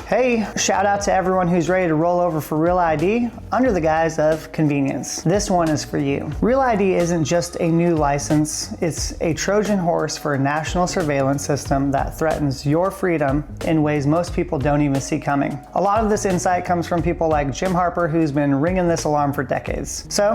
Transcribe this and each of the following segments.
Hey, shout out to everyone who's ready to roll over for Real ID under the guise of convenience. This one is for you. Real ID isn't just a new license, it's a Trojan horse for a national surveillance system that threatens your freedom in ways most people don't even see coming. A lot of this insight comes from people like Jim Harper, who's been ringing this alarm for decades. So,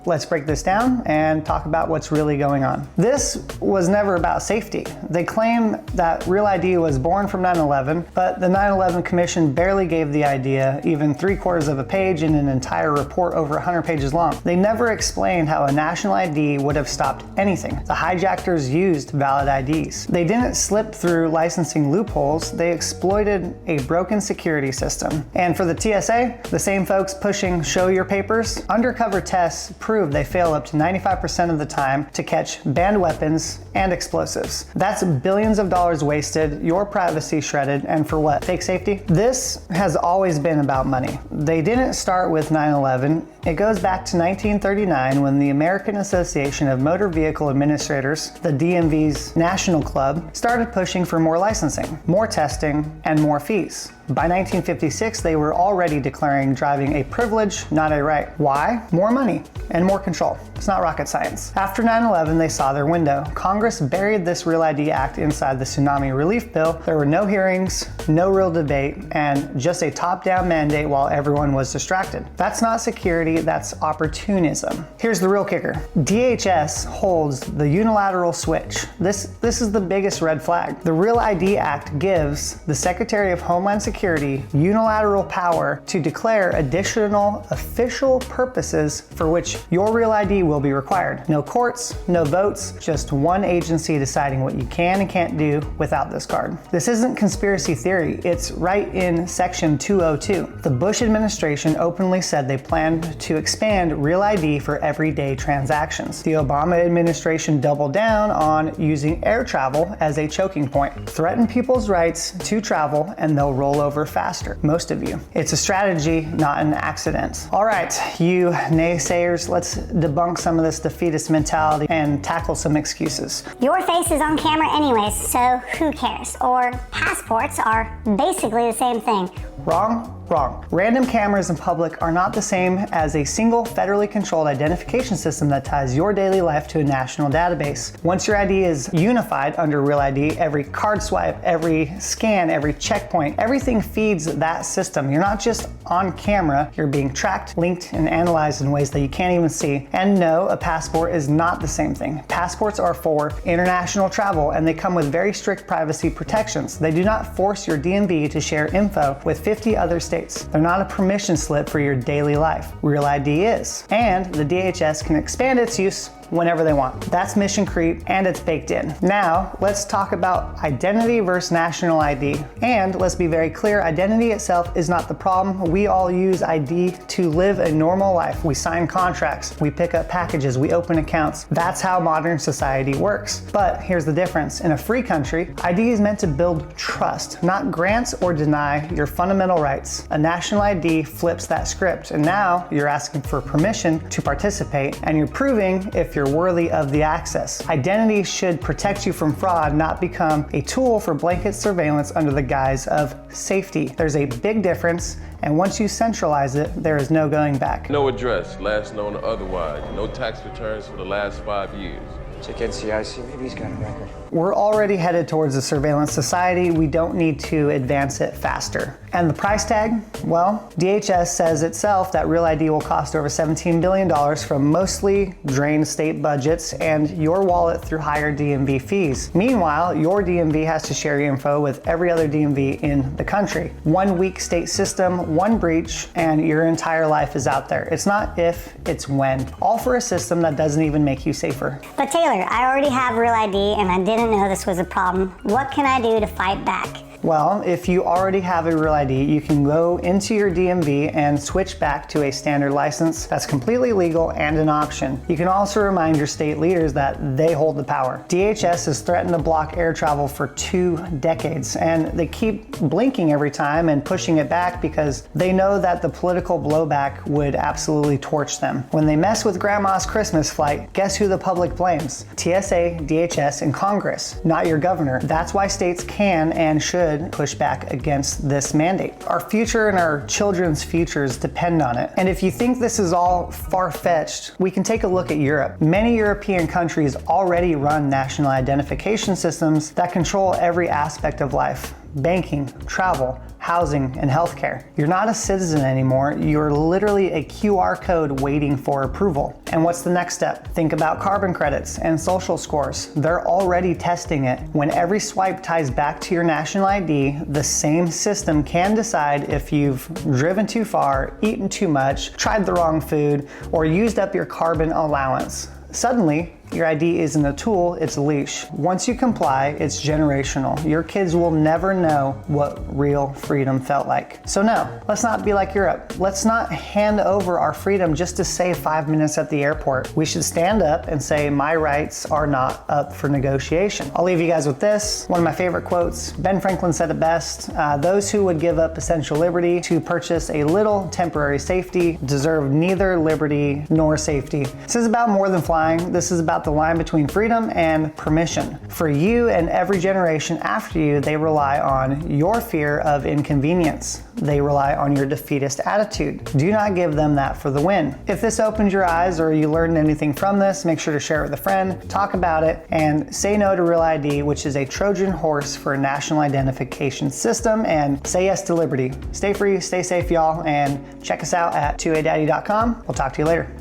let's break this down and talk about what's really going on. This was never about safety. They claim that Real ID was born from 9/11, but the 9/11 Commission barely gave the idea even 3/4 of a page in an entire report over 100 pages long. They never explained how a national ID would have stopped anything. The hijackers used valid IDs. They didn't slip through licensing loopholes, they exploited a broken security system. And for the TSA, the same folks pushing show your papers, undercover tests prove they fail up to 95% of the time to catch banned weapons and explosives. That's billions of dollars wasted, your privacy shredded, and for what? Fake safety? This has always been about money. They didn't start with 9/11. It goes back to 1939 when the American Association of Motor Vehicle Administrators, the DMV's National Club, started pushing for more licensing, more testing, and more fees. By 1956, they were already declaring driving a privilege, not a right. Why? More money and more control. It's not rocket science. After 9/11, they saw their window. Congress buried this Real ID Act inside the Tsunami Relief bill. There were no hearings, no real debate, and just a top-down mandate while everyone was distracted. That's not security, that's opportunism. Here's the real kicker. DHS holds the unilateral switch. This is the biggest red flag. The Real ID Act gives the Secretary of Homeland Security unilateral power to declare additional official purposes for which your Real ID will be required. No courts, no votes, just one agency deciding what you can and can't do without this card. This isn't conspiracy theory, it's right in Section 202. The Bush administration openly said they planned to expand Real ID for everyday transactions. The Obama administration doubled down on using air travel as a choking point. Threaten people's rights to travel and they'll roll over faster, most of you. It's a strategy, not an accident. All right, you naysayers, let's debunk some of this defeatist mentality and tackle some excuses. Your face is on camera anyways, so who cares? Or passports are basically the same thing. Wrong? Wrong. Random cameras in public are not the same as a single federally controlled identification system that ties your daily life to a national database. Once your ID is unified under Real ID, every card swipe, every scan, every checkpoint, everything feeds that system. You're not just on camera, you're being tracked, linked, and analyzed in ways that you can't even see. And no, a passport is not the same thing. Passports are for international travel and they come with very strict privacy protections. They do not force your DMV to share info with 50 other states. They're not a permission slip for your daily life. Real ID is. And the DHS can expand its use whenever they want. That's mission creep and it's baked in. Now, let's talk about identity versus national ID. And let's be very clear, identity itself is not the problem. We all use ID to live a normal life. We sign contracts, we pick up packages, we open accounts. That's how modern society works. But here's the difference. In a free country, ID is meant to build trust, not grant or deny your fundamental rights. A national ID flips that script, and now you're asking for permission to participate, and you're proving if you're worthy of the access. Identity should protect you from fraud, not become a tool for blanket surveillance under the guise of safety. There's a big difference, and once you centralize it, there is no going back. No address, last known or otherwise. No tax returns for the last 5 years. Check NCIC, maybe he's got a record. We're already headed towards a surveillance society. We don't need to advance it faster. And the price tag? Well, DHS says itself that Real ID will cost over $17 billion from mostly drained state budgets and your wallet through higher DMV fees. Meanwhile, your DMV has to share your info with every other DMV in the country. One weak state system, one breach, and your entire life is out there. It's not if, it's when. All for a system that doesn't even make you safer. But Taylor, I already have Real ID and I didn't know this was a problem. What can I do to fight back? Well, if you already have a Real ID, you can go into your DMV and switch back to a standard license. That's completely legal and an option. You can also remind your state leaders that they hold the power. DHS has threatened to block air travel for 2 decades, and they keep blinking every time and pushing it back because they know that the political blowback would absolutely torch them. When they mess with grandma's Christmas flight, guess who the public blames? TSA, DHS, and Congress, not your governor. That's why states can and should should push back against this mandate. Our future and our children's futures depend on it. And if you think this is all far-fetched, we can take a look at Europe. Many European countries already run national identification systems that control every aspect of life: banking, travel, housing, and healthcare. You're not a citizen anymore. You're literally a QR code waiting for approval. And what's the next step? Think about carbon credits and social scores. They're already testing it. When every swipe ties back to your national ID, the same system can decide if you've driven too far, eaten too much, tried the wrong food, or used up your carbon allowance. Suddenly, your ID isn't a tool, it's a leash. Once you comply, it's generational. Your kids will never know what real freedom felt like. So no, let's not be like Europe. Let's not hand over our freedom just to save 5 minutes at the airport. We should stand up and say, my rights are not up for negotiation. I'll leave you guys with this, one of my favorite quotes. Ben Franklin said it best: those who would give up essential liberty to purchase a little temporary safety deserve neither liberty nor safety. This is about more than flying. This is about the line between freedom and permission. For you and every generation after you, they rely on your fear of inconvenience. They rely on your defeatist attitude. Do not give them that for the win. If this opened your eyes or you learned anything from this, make sure to share it with a friend, talk about it, and say no to Real ID, which is a Trojan horse for a national identification system, and say yes to liberty. Stay free, stay safe, y'all, and check us out at 2adaddy.com. We'll talk to you later.